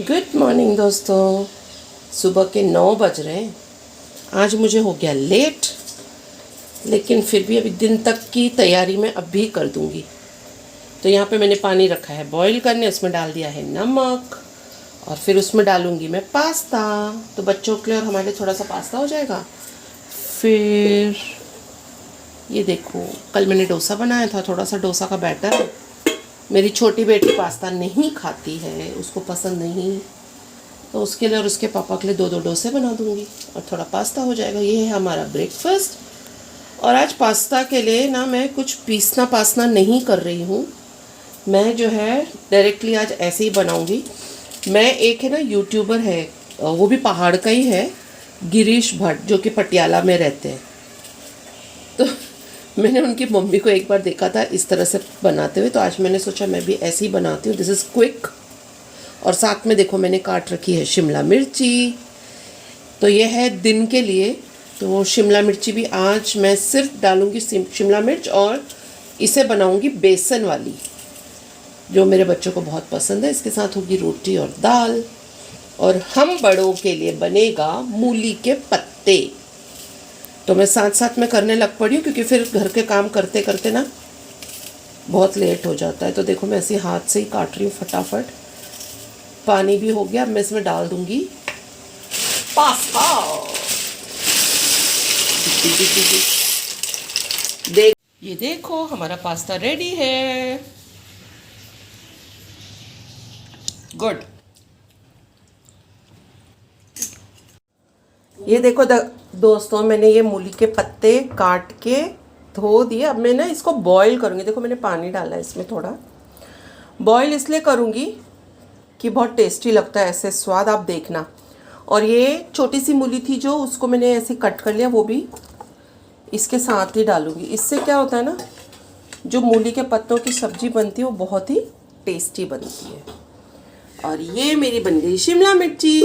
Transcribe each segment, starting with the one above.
Good morning दोस्तों। सुबह के 9 बज रहे हैं। आज मुझे हो गया लेट, लेकिन फिर भी अभी दिन तक की तैयारी मैं अब भी कर दूंगी। तो यहाँ पे मैंने पानी रखा है बॉईल करने, उसमें डाल दिया है नमक और फिर उसमें डालूंगी मैं पास्ता। तो बच्चों के लिए और हमारे लिए थोड़ा सा पास्ता हो जाएगा। फिर ये देखो, कल मैंने डोसा बनाया था, थोड़ा सा डोसा का बैटर है। मेरी छोटी बेटी पास्ता नहीं खाती है, उसको पसंद नहीं, तो उसके लिए और उसके पापा के लिए 2-2 डोसे बना दूंगी और थोड़ा पास्ता हो जाएगा। ये है हमारा ब्रेकफास्ट। और आज पास्ता के लिए ना मैं कुछ पीसना पासना नहीं कर रही हूँ, मैं जो है डायरेक्टली आज ऐसे ही बनाऊंगी। मैं एक है ना यूट्यूबर है, वो भी पहाड़ का ही है, गिरीश भट्ट, जो कि पटियाला में रहते हैं। तो मैंने उनकी मम्मी को एक बार देखा था इस तरह से बनाते हुए, तो आज मैंने सोचा मैं भी ऐसे ही बनाती हूँ। This is quick. और साथ में देखो मैंने काट रखी है शिमला मिर्ची। तो ये है दिन के लिए। तो शिमला मिर्ची भी आज मैं सिर्फ डालूँगी शिमला मिर्च, और इसे बनाऊँगी बेसन वाली, जो मेरे बच्चों को बहुत पसंद है। इसके साथ होगी रोटी और दाल। और हम बड़ों के लिए बनेगा मूली के पत्ते। तो मैं साथ साथ में करने लग पड़ी हूँ, क्योंकि फिर घर के काम करते करते ना बहुत लेट हो जाता है। तो देखो मैं ऐसे हाथ से ही काट रही हूँ फटाफट। पानी भी हो गया, अब मैं इसमें डाल दूँगी पास्ता। देख, ये देखो हमारा पास्ता रेडी है। गुड। ये देखो दोस्तों, मैंने ये मूली के पत्ते काट के धो दिए। अब मैं ना इसको बॉईल करूँगी। देखो मैंने पानी डाला है इसमें थोड़ा। बॉईल इसलिए करूँगी कि बहुत टेस्टी लगता है ऐसे, स्वाद आप देखना। और ये छोटी सी मूली थी जो, उसको मैंने ऐसे कट कर लिया, वो भी इसके साथ ही डालूँगी। इससे क्या होता है ना, जो मूली के पत्तों की सब्ज़ी बनती है वो बहुत ही टेस्टी बनती है। और ये मेरी बन गई शिमला मिर्ची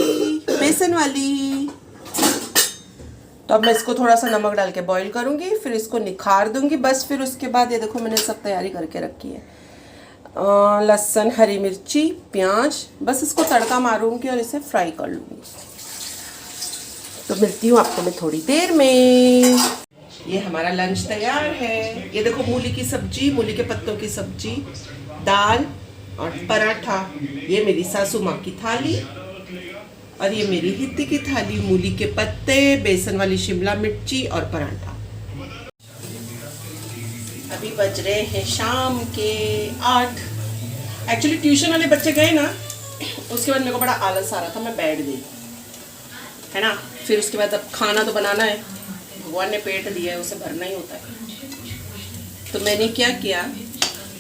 बेसन वाली। तो अब मैं इसको थोड़ा सा नमक डाल के बॉईल करूँगी, फिर इसको निखार दूँगी बस। फिर उसके बाद ये देखो मैंने सब तैयारी करके रखी है, लहसुन, हरी मिर्ची, प्याज, बस इसको तड़का मारूँगी और इसे फ्राई कर लूँगी। तो मिलती हूँ आपको मैं थोड़ी देर में। ये हमारा लंच तैयार है। ये देखो मूली की सब्जी, मूली के पत्तों की सब्जी, दाल और पराठा। ये मेरी सासू माँ की थाली, और ये मेरी हित्ती की थाली, मूली के पत्ते, बेसन वाली शिमला मिर्ची और पराठा। अभी बज रहे हैं शाम के 8। एक्चुअली ट्यूशन वाले बच्चे गए ना, उसके बाद मेरे को बड़ा आलस आ रहा था, मैं बैठ गई है ना। फिर उसके बाद अब खाना तो बनाना है, भगवान ने पेट दिया है, उसे भरना ही होता है। तो मैंने क्या किया,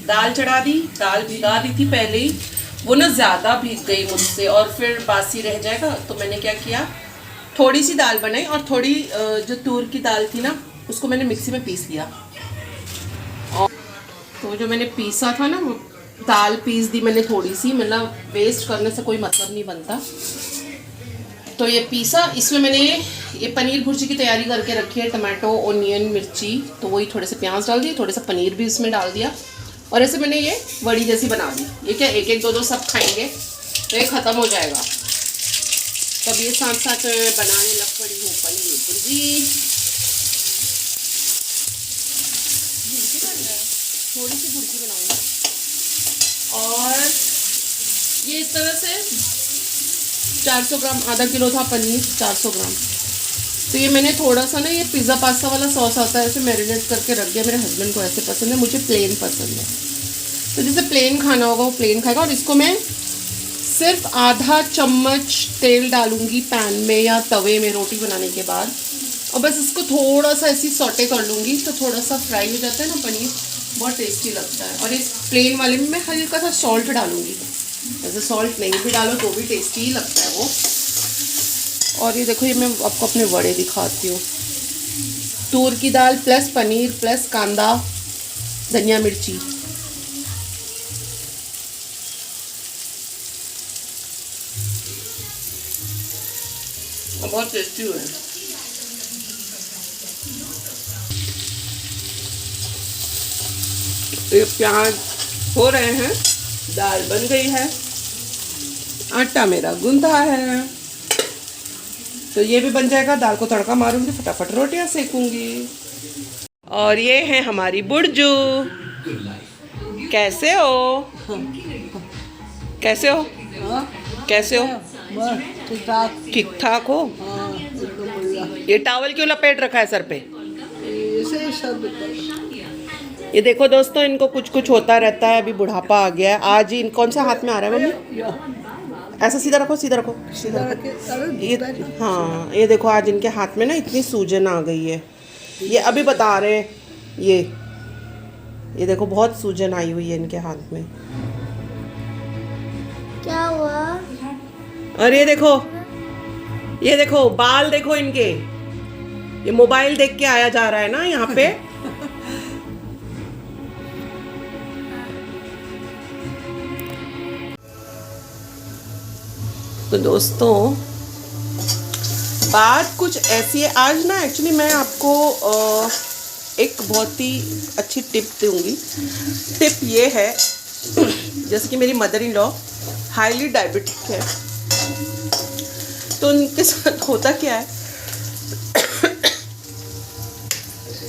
दाल चढ़ा दी। दाल भिगा दी थी पहले ही, वो ना ज़्यादा भीग गई मुझसे और फिर बासी रह जाएगा। तो मैंने क्या किया, थोड़ी सी दाल बनाई और थोड़ी जो तूर की दाल थी ना, उसको मैंने मिक्सी में पीस लिया। और तो जो मैंने पीसा था ना, वो दाल पीस दी मैंने थोड़ी सी, मतलब वेस्ट करने से कोई मतलब नहीं बनता। तो ये पीसा, इसमें मैंने ये पनीर भुर्जी की तैयारी करके रखी है, टमाटो, ओनियन, मिर्ची, तो वही थोड़े से प्याज डाल दिए, थोड़े से पनीर भी इसमें डाल दिया, और ऐसे मैंने ये वड़ी जैसी बना दी। ये क्या एक एक दो दो सब खाएंगे तो ये ख़त्म हो जाएगा। तब ये साथ साथ बनाने लग पड़ी हूँ पनीर भुर्जी। थोड़ी सी भुर्जी बनाऊंगी, और ये इस तरह से 400 ग्राम, आधा किलो था पनीर, 400 ग्राम। तो ये मैंने थोड़ा सा ना, ये पिज़्ज़ा पास्ता वाला सॉस आता है, ऐसे मैरिनेट करके रख दिया। मेरे हस्बैंड को ऐसे पसंद है, मुझे प्लेन पसंद है। तो जिसे प्लेन खाना होगा वो प्लेन खाएगा। और इसको मैं सिर्फ आधा चम्मच तेल डालूंगी पैन में या तवे में रोटी बनाने के बाद, और बस इसको थोड़ा सा ऐसी सॉटे कर लूँगी, तो थोड़ा सा फ्राई हो जाता है ना पनीर, बहुत टेस्टी लगता है। और इस प्लेन वाले में मैं हल्का सा सॉल्ट डालूँगी, वैसे सॉल्ट नहीं भी डालो तो भी टेस्टी ही लगता है वो। और ये देखो, ये मैं आपको अपने वड़े दिखाती हूँ। तूर की दाल प्लस पनीर प्लस कांदा, धनिया, मिर्ची। बहुत टेस्टी हुआ है। ये प्याज हो रहे हैं, दाल बन गई है। आटा मेरा गूंधा है, तो ये भी बन जाएगा। दाल को तड़का मारूंगी, फटाफट रोटियां सेकूंगी। और ये है हमारी बुर्जू। कैसे हो? कैसे हो? कैसे हो? ठीक ठाक हो? ये टॉवल क्यों लपेट रखा है सर पे? ये देखो दोस्तों, इनको कुछ कुछ होता रहता है, अभी बुढ़ापा आ गया है। आज ही कौन सा हाथ में आ रहा है मम्मी? ऐसा सीधा रखो, सीधा रखो, सीधा रखो। ये हाँ, ये देखो आज इनके हाथ में ना इतनी सूजन आ गई है। ये अभी बता रहे हैं, ये देखो बहुत सूजन आई हुई है इनके हाथ में। क्या हुआ? और ये देखो बाल देखो इनके। ये मोबाइल देख के आया जा रहा है ना यहाँ पे। तो दोस्तों बात कुछ ऐसी है आज ना, एक्चुअली मैं आपको एक बहुत ही अच्छी टिप दूंगी। टिप ये है, जैसे कि मेरी mother in law highly diabetic है, तो उनके साथ होता क्या है,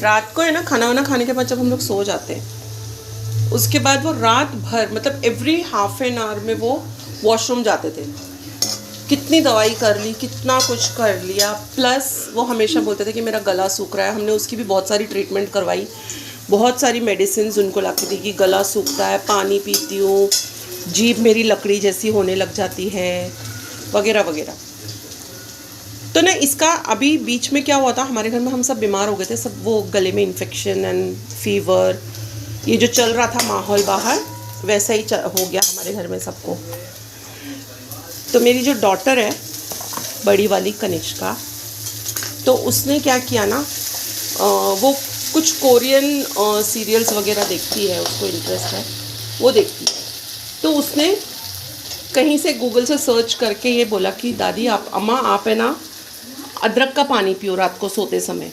रात को है ना खाना वाना खाने के बाद जब हम लोग सो जाते हैं, उसके बाद वो रात भर मतलब एवरी हाफ एन आवर में वो वॉशरूम जाते थे। कितनी दवाई कर ली, कितना कुछ कर लिया, प्लस वो हमेशा बोलते थे कि मेरा गला सूख रहा है। हमने उसकी भी बहुत सारी ट्रीटमेंट करवाई, बहुत सारी मेडिसिन उनको ला के दी कि गला सूखता है, पानी पीती हूँ, जीभ मेरी लकड़ी जैसी होने लग जाती है, वगैरह वगैरह। तो ना इसका अभी बीच में क्या हुआ था, हमारे घर में हम सब बीमार हो गए थे, सब वो गले में इन्फेक्शन एंड फीवर, ये जो चल रहा था माहौल बाहर, वैसा ही हो गया हमारे घर में सबको। तो मेरी जो डॉटर है बड़ी वाली कनिष्का, तो उसने क्या किया ना, वो कुछ कोरियन सीरियल्स वगैरह देखती है, उसको इंटरेस्ट है, वो देखती है। तो उसने कहीं से गूगल से सर्च करके ये बोला कि दादी अम्मा आप है ना अदरक का पानी पियो रात को सोते समय।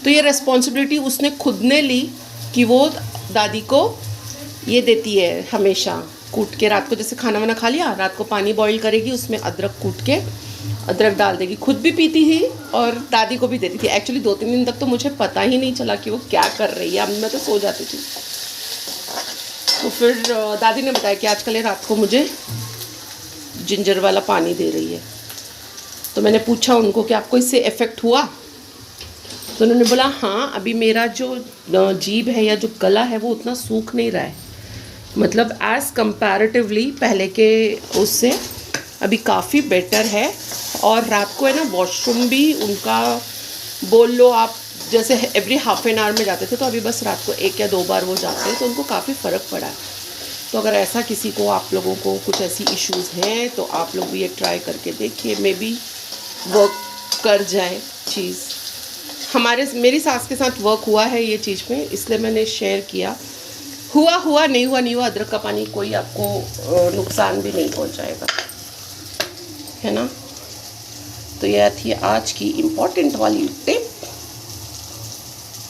तो ये रिस्पॉन्सिबिलिटी उसने खुद ने ली कि वो दादी को ये देती है हमेशा, कूट के रात को, जैसे खाना वाना खा लिया, रात को पानी बॉईल करेगी, उसमें अदरक कूट के अदरक डाल देगी, खुद भी पीती थी और दादी को भी देती थी। एक्चुअली 2-3 दिन तक तो मुझे पता ही नहीं चला कि वो क्या कर रही है, मैं तो सो जाती थी। तो फिर दादी ने बताया कि आजकल ये रात को मुझे जिंजर वाला पानी दे रही है। तो मैंने पूछा उनको कि आपको इससे इफ़ेक्ट हुआ? तो उन्होंने बोला हाँ, अभी मेरा जो जीभ है या जो गला है वो उतना सूख नहीं रहा है, मतलब एज़ कंपैरेटिवली पहले के उससे अभी काफ़ी बेटर है। और रात को है ना वॉशरूम भी उनका बोल लो आप, जैसे एवरी हाफ एन आवर में जाते थे, तो अभी बस रात को 1 या 2 बार वो जाते हैं, तो उनको काफ़ी फ़र्क पड़ा है। तो अगर ऐसा किसी को, आप लोगों को कुछ ऐसी इश्यूज़ हैं, तो आप लोग भी ये ट्राई करके देखिए, मे बी वर्क कर जाए चीज़। मेरी सास के साथ वर्क हुआ है ये चीज़ में, इसलिए मैंने शेयर किया। हुआ नहीं हुआ, अदरक का पानी कोई आपको नुकसान भी नहीं पहुंचाएगा, है ना। तो यह थी आज की इम्पोर्टेंट वाली टिप।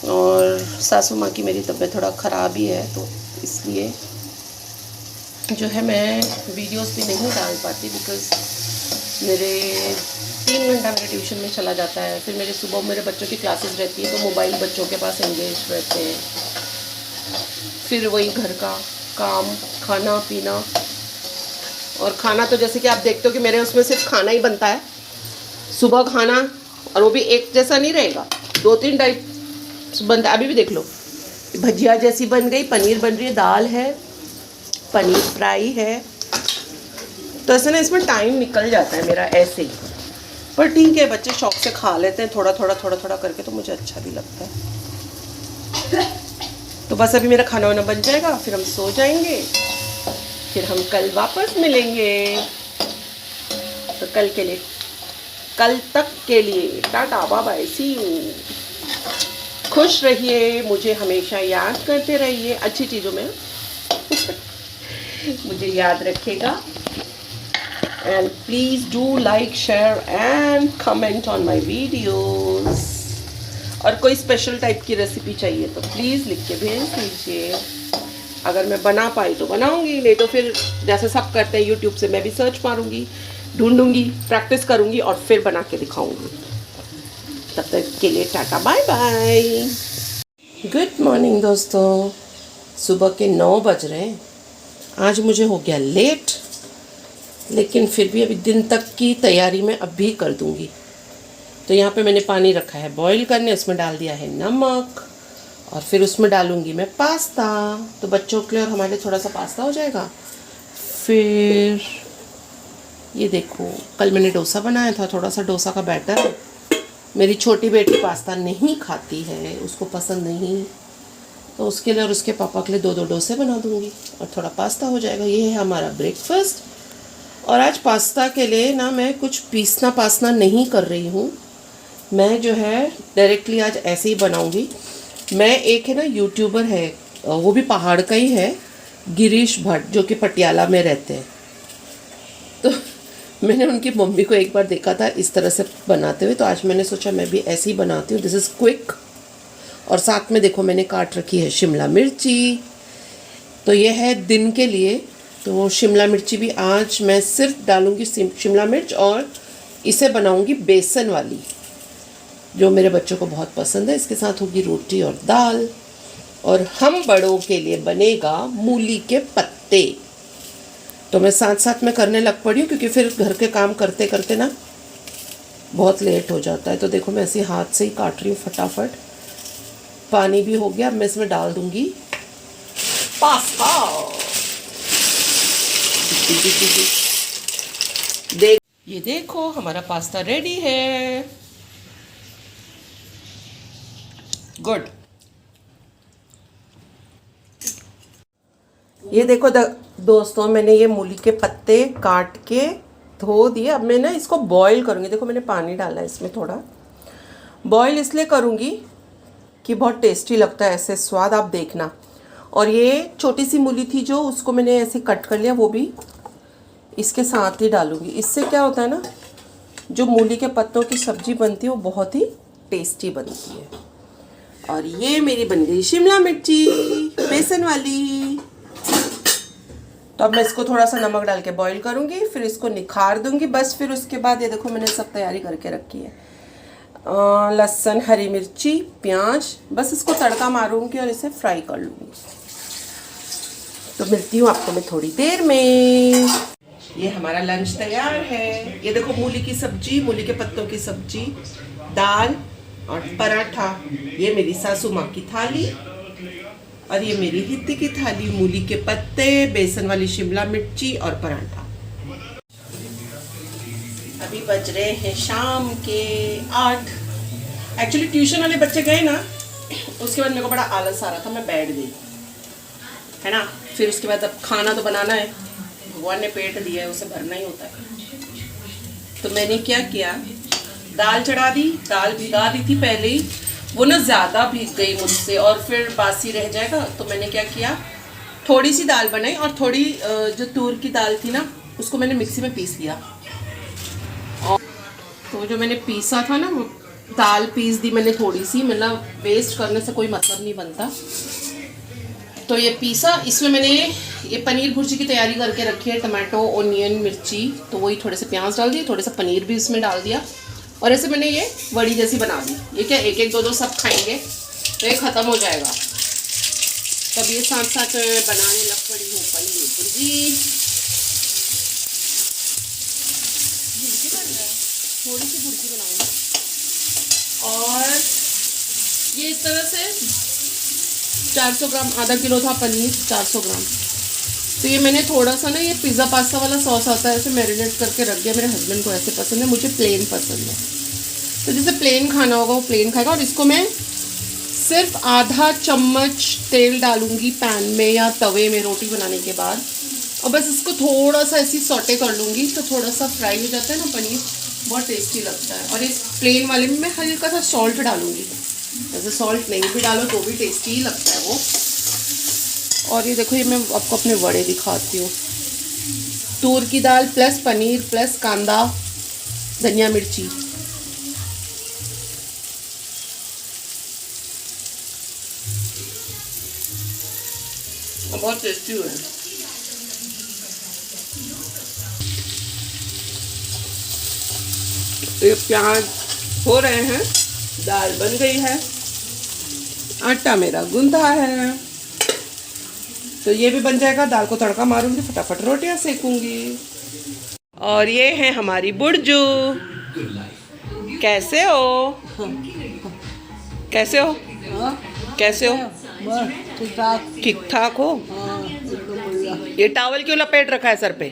और सासू माँ की मेरी तबीयत थोड़ा ख़राब ही है, तो इसलिए जो है मैं वीडियोस भी नहीं डाल पाती, बिकॉज़ मेरे 3 घंटा मेरे ट्यूशन में चला जाता है, फिर मेरे सुबह मेरे बच्चों की क्लासेस रहती है, तो मोबाइल बच्चों के पास एंगेज रहते हैं, फिर वही घर का काम, खाना पीना। और खाना तो जैसे कि आप देखते हो कि मेरे उसमें सिर्फ खाना ही बनता है, सुबह खाना, और वो भी एक जैसा नहीं रहेगा, 2-3 टाइप बनता है। अभी भी देख लो, भजिया जैसी बन गई, पनीर बन रही है, दाल है, पनीर फ्राई है, तो ऐसे ना इसमें टाइम निकल जाता है मेरा ऐसे ही। पर ठीक है, बच्चे शौक से खा लेते हैं थोड़ा थोड़ा करके, तो मुझे अच्छा भी लगता है। तो बस अभी मेरा खाना वाना बन जाएगा, फिर हम सो जाएंगे, फिर हम कल वापस मिलेंगे। तो कल तक के लिए tata bye bye, see you. खुश रहिए, मुझे हमेशा याद करते रहिए अच्छी चीज़ों में। मुझे याद रखिएगा, and please do like, share and comment on my videos. और कोई स्पेशल टाइप की रेसिपी चाहिए तो प्लीज़ लिख के भेज दीजिए। अगर मैं बना पाई तो बनाऊंगी, नहीं तो फिर जैसे सब करते हैं यूट्यूब से मैं भी सर्च मारूंगी, ढूंढूंगी, प्रैक्टिस करूंगी और फिर बना के दिखाऊंगी। तब तक के लिए tata bye bye. Good morning दोस्तों, सुबह के 9 बज रहे हैं। आज मुझे हो गया लेट, लेकिन फिर भी अभी दिन तक की तैयारी मैं अब भी कर दूंगी। तो यहाँ पे मैंने पानी रखा है बॉईल करने, उसमें डाल दिया है नमक और फिर उसमें डालूंगी मैं पास्ता। तो बच्चों के लिए और हमारे लिए थोड़ा सा पास्ता हो जाएगा। फिर ये देखो, कल मैंने डोसा बनाया था, थोड़ा सा डोसा का बैटर है। मेरी छोटी बेटी पास्ता नहीं खाती है, उसको पसंद नहीं, तो उसके लिए और उसके पापा के लिए 2-2 डोसे बना दूंगी और थोड़ा पास्ता हो जाएगा। ये है हमारा ब्रेकफास्ट। और आज पास्ता के लिए ना मैं कुछ पीसना पासना नहीं कर रही हूँ, मैं जो है डायरेक्टली आज ऐसे ही बनाऊंगी। मैं एक है ना यूट्यूबर है, वो भी पहाड़ का ही है, गिरीश भट्ट, जो कि पटियाला में रहते हैं। तो मैंने उनकी मम्मी को एक बार देखा था इस तरह से बनाते हुए, तो आज मैंने सोचा मैं भी ऐसे ही बनाती हूँ। This is quick. और साथ में देखो मैंने काट रखी है शिमला मिर्ची। तो ये है दिन के लिए। तो शिमला मिर्ची भी आज मैं सिर्फ डालूँगी शिमला मिर्च, और इसे बनाऊँगी बेसन वाली, जो मेरे बच्चों को बहुत पसंद है। इसके साथ होगी रोटी और दाल। और हम बड़ों के लिए बनेगा मूली के पत्ते। तो मैं साथ साथ में करने लग पड़ी हूँ, क्योंकि फिर घर के काम करते करते ना बहुत लेट हो जाता है। तो देखो मैं ऐसे हाथ से ही काट रही हूँ फटाफट। पानी भी हो गया, अब मैं इसमें डाल दूँगी पास्ता। ये देखो हमारा पास्ता रेडी है। गुड। ये देखो दोस्तों, मैंने ये मूली के पत्ते काट के धो दिए। अब मैं ना इसको बॉईल करूँगी। देखो मैंने पानी डाला है इसमें थोड़ा। बॉईल इसलिए करूँगी कि बहुत टेस्टी लगता है ऐसे, स्वाद आप देखना। और ये छोटी सी मूली थी जो, उसको मैंने ऐसे कट कर लिया, वो भी इसके साथ ही डालूँगी। इससे क्या होता है ना, जो मूली के पत्तों की सब्ज़ी बनती है वो बहुत ही टेस्टी बनती है। और ये मेरी बन गई शिमला मिर्ची बेसन वाली। तो अब मैं इसको थोड़ा सा नमक डाल के बॉईल करूँगी, फिर इसको निखार दूँगी बस। फिर उसके बाद ये देखो मैंने सब तैयारी करके रखी है, लहसुन, हरी मिर्ची, प्याज, बस इसको तड़का मारूँगी और इसे फ्राई कर लूँगी। तो मिलती हूँ आपको मैं थोड़ी देर में। ये हमारा लंच तैयार है। ये देखो मूली की सब्जी, मूली के पत्तों की सब्जी, दाल और पराठा। ये मेरी सासू माँ की थाली, और ये मेरी हित्ती की थाली, मूली के पत्ते, बेसन वाली शिमला मिर्ची और पराठा। अभी बज रहे हैं शाम के 8। एक्चुअली ट्यूशन वाले बच्चे गए ना, उसके बाद मेरे को बड़ा आलस आ रहा था, मैं बैठ गई, है ना। फिर उसके बाद अब खाना तो बनाना है, भगवान ने पेट दिया है, उसे भरना ही होता है। तो मैंने क्या किया, दाल चढ़ा दी। दाल भिगा दी थी पहले ही, वो ना ज़्यादा भीग गई मुझसे और फिर बासी रह जाएगा। तो मैंने क्या किया, थोड़ी सी दाल बनाई और थोड़ी जो तूर की दाल थी ना, उसको मैंने मिक्सी में पीस लिया। और तो जो मैंने पीसा था ना, वो दाल पीस दी मैंने थोड़ी सी, मतलब वेस्ट करने से कोई मतलब नहीं बनता। तो ये पीसा, इसमें मैंने ये पनीर भुर्जी की तैयारी करके रखी है, टमाटो, ओनियन, मिर्ची। तो वही थोड़े से प्याज डाल दिए, थोड़े सा पनीर भी इसमें डाल दिया, और ऐसे मैंने ये वड़ी जैसी बना दी। ये क्या एक एक दो दो सब खाएंगे तो ये ख़त्म हो जाएगा। तब ये साथ साथ बनाने लग पड़ी हूँ पनीर भुर्जी। भुर्जी बन रहा है, थोड़ी सी भुर्जी बनाऊंगी। और ये इस तरह से 400 ग्राम, आधा किलो था पनीर, 400 ग्राम। तो ये मैंने थोड़ा सा ना, ये पिज़्ज़ा पास्ता वाला सॉस आता है, ऐसे मैरिनेट करके रख दिया। मेरे हस्बैंड को ऐसे पसंद है, मुझे प्लेन पसंद है। तो जैसे प्लेन खाना होगा वो प्लेन खाएगा। और इसको मैं सिर्फ आधा चम्मच तेल डालूंगी पैन में या तवे में रोटी बनाने के बाद, और बस इसको थोड़ा सा ऐसी सॉटे कर लूँगी। तो थोड़ा सा फ्राई हो जाता है ना पनीर, बहुत टेस्टी लगता है। और इस प्लेन वाले में मैं हल्का सा सॉल्ट डालूँगी, जैसे सॉल्ट नहीं भी डालो तो भी टेस्टी ही लगता है वो। और ये देखो, ये मैं आपको अपने वड़े दिखाती हूँ। तूर की दाल प्लस पनीर प्लस कांदा, धनिया, मिर्ची। बहुत टेस्टी हुए। ये प्याज हो रहे हैं, दाल बन गई है, आटा मेरा गूंदा है, तो ये भी बन जाएगा। दाल को तड़का मारूंगी, फटाफट रोटियां सेकूंगी। और ये है हमारी बुर्जू। कैसे हो? कैसे हो? कैसे हो? ठीक ठाक हो? ये टॉवल क्यों लपेट रखा है सर पे?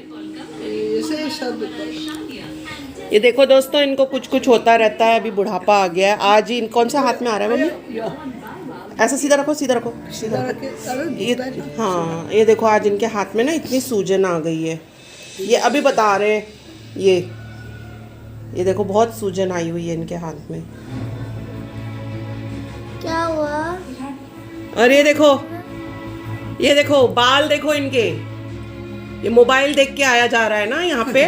ये देखो दोस्तों, इनको कुछ कुछ होता रहता है, अभी बुढ़ापा आ गया है। आज ही कौन सा हाथ में आ रहा है मम्मी? ऐसा सीधा रखो, सीधा रखो, सीधा रखो। ये हाँ, ये देखो आज इनके हाथ में ना इतनी सूजन आ गई है। ये अभी बता रहे हैं, ये देखो बहुत सूजन आई हुई है इनके हाथ में। क्या हुआ? और ये देखो बाल देखो इनके। ये मोबाइल देख के आया जा रहा है ना यहाँ पे।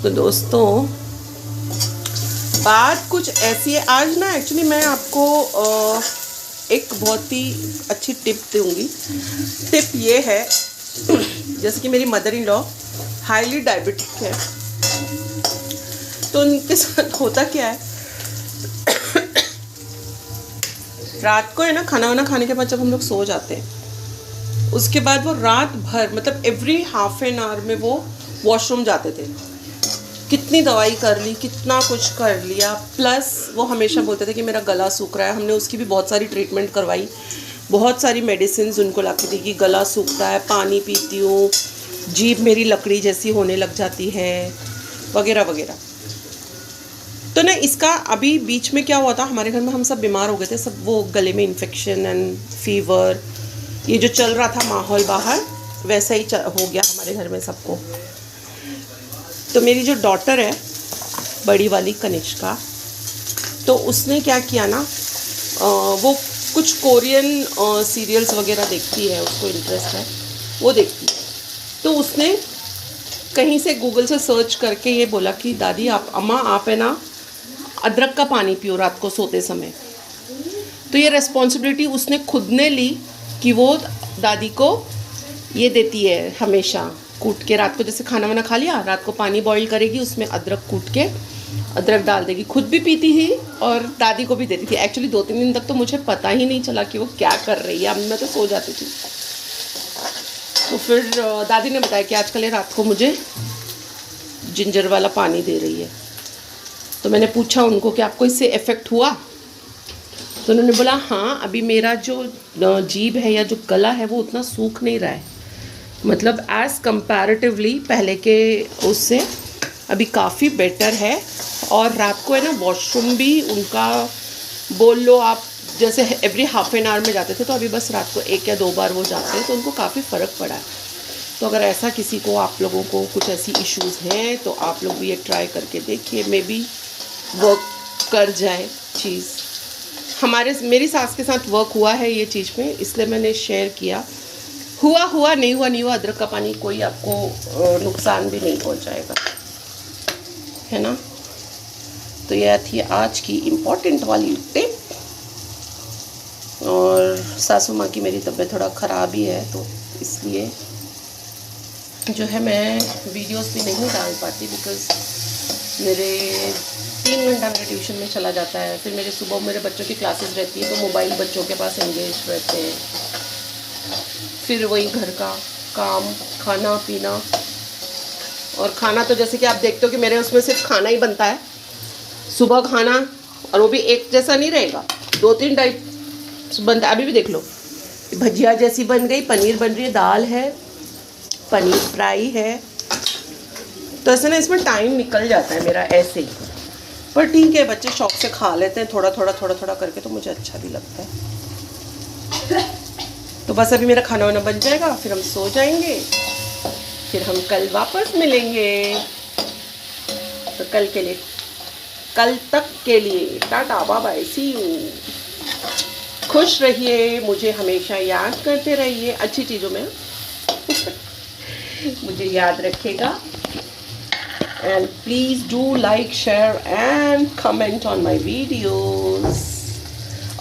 तो दोस्तों बात कुछ ऐसी है आज ना, एक्चुअली मैं आपको एक बहुत ही अच्छी टिप दूंगी। टिप ये है, जैसे कि मेरी mother in law highly diabetic है, तो उनके साथ होता क्या है, रात को है ना खाना वाना खाने के बाद जब हम लोग सो जाते हैं, उसके बाद वो रात भर मतलब एवरी हाफ एन आवर में वो वॉशरूम जाते थे। कितनी दवाई कर ली, कितना कुछ कर लिया, प्लस वो हमेशा बोलते थे कि मेरा गला सूख रहा है। हमने उसकी भी बहुत सारी ट्रीटमेंट करवाई, बहुत सारी मेडिसिन उनको ला के दी कि गला सूखता है, पानी पीती हूँ, जीभ मेरी लकड़ी जैसी होने लग जाती है, वगैरह वगैरह। तो ना इसका अभी बीच में क्या हुआ था, हमारे घर में हम सब बीमार हो गए थे, सब वो गले में इन्फेक्शन एंड फीवर, ये जो चल रहा था माहौल बाहर, वैसा ही हो गया हमारे घर में सबको। तो मेरी जो डॉटर है बड़ी वाली कनिष्का, तो उसने क्या किया ना, वो कुछ कोरियन सीरियल्स वगैरह देखती है, उसको इंटरेस्ट है, वो देखती है। तो उसने कहीं से गूगल से सर्च करके ये बोला कि दादी अम्मा आप है ना अदरक का पानी पियो रात को सोते समय। तो ये रेस्पॉन्सिबिलिटी उसने खुद ने ली कि वो दादी को ये देती है, हमेशा कूट के रात को, जैसे खाना वाना खा लिया, रात को पानी बॉईल करेगी, उसमें अदरक कूट के अदरक डाल देगी, खुद भी पीती थी और दादी को भी देती थी। एक्चुअली 2-3 दिन तक तो मुझे पता ही नहीं चला कि वो क्या कर रही है, अब मैं तो सो जाती थी। तो फिर दादी ने बताया कि आजकल ये रात को मुझे जिंजर वाला पानी दे रही है। तो मैंने पूछा उनको कि आपको इससे इफ़ेक्ट हुआ? तो उन्होंने बोला हाँ, अभी मेरा जो जीभ है या जो गला है वो उतना सूख नहीं रहा है, मतलब एज़ कंपैरेटिवली पहले के उससे अभी काफ़ी बेटर है। और रात को है ना वॉशरूम भी उनका बोल लो आप, जैसे एवरी हाफ एन आवर में जाते थे, तो अभी बस रात को 1 या 2 बार वो जाते हैं, तो उनको काफ़ी फ़र्क पड़ा है। तो अगर ऐसा किसी को, आप लोगों को कुछ ऐसी इश्यूज़ हैं, तो आप लोग भी ये ट्राई करके देखिए, मे बी वर्क कर जाए चीज़। मेरी सास के साथ वर्क हुआ है ये चीज़ में, इसलिए मैंने शेयर किया। हुआ नहीं हुआ, अदरक का पानी कोई आपको नुकसान भी नहीं पहुंचाएगा, है ना। तो यह थी आज की इम्पोर्टेंट वाली टिप। और सासू माँ की मेरी तबीयत थोड़ा ख़राब ही है, तो इसलिए जो है मैं वीडियोस भी नहीं डाल पाती, बिकॉज़ मेरे 3 घंटा मेरे ट्यूशन में चला जाता है, फिर मेरे सुबह मेरे बच्चों की क्लासेस रहती है, तो मोबाइल बच्चों के पास एंगेज रहते हैं, फिर वही घर का काम, खाना पीना। और खाना तो जैसे कि आप देखते हो कि मेरे उसमें सिर्फ खाना ही बनता है, सुबह खाना, और वो भी एक जैसा नहीं रहेगा, 2-3 टाइप बनता है। अभी भी देख लो, भजिया जैसी बन गई, पनीर बन रही है, दाल है, पनीर फ्राई है, तो ऐसे ना इसमें टाइम निकल जाता है मेरा ऐसे ही। पर ठीक है, बच्चे शौक से खा लेते हैं थोड़ा थोड़ा करके, तो मुझे अच्छा भी लगता है। तो बस अभी मेरा खाना वाना बन जाएगा, फिर हम सो जाएंगे, फिर हम कल वापस मिलेंगे। तो कल तक के लिए tata bye bye, see you. खुश रहिए, मुझे हमेशा याद करते रहिए अच्छी चीज़ों में। मुझे याद रखेगा, and please do like, share and comment on my videos.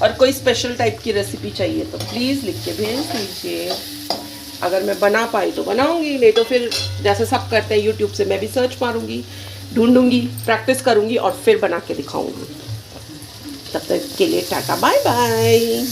और कोई स्पेशल टाइप की रेसिपी चाहिए तो प्लीज़ लिख के भेज दीजिए। अगर मैं बना पाई तो बनाऊंगी, नहीं तो फिर जैसे सब करते हैं यूट्यूब से मैं भी सर्च मारूंगी, ढूंढूंगी, प्रैक्टिस करूंगी और फिर बना के दिखाऊंगी। तब तक के लिए टाटा बाय बाय।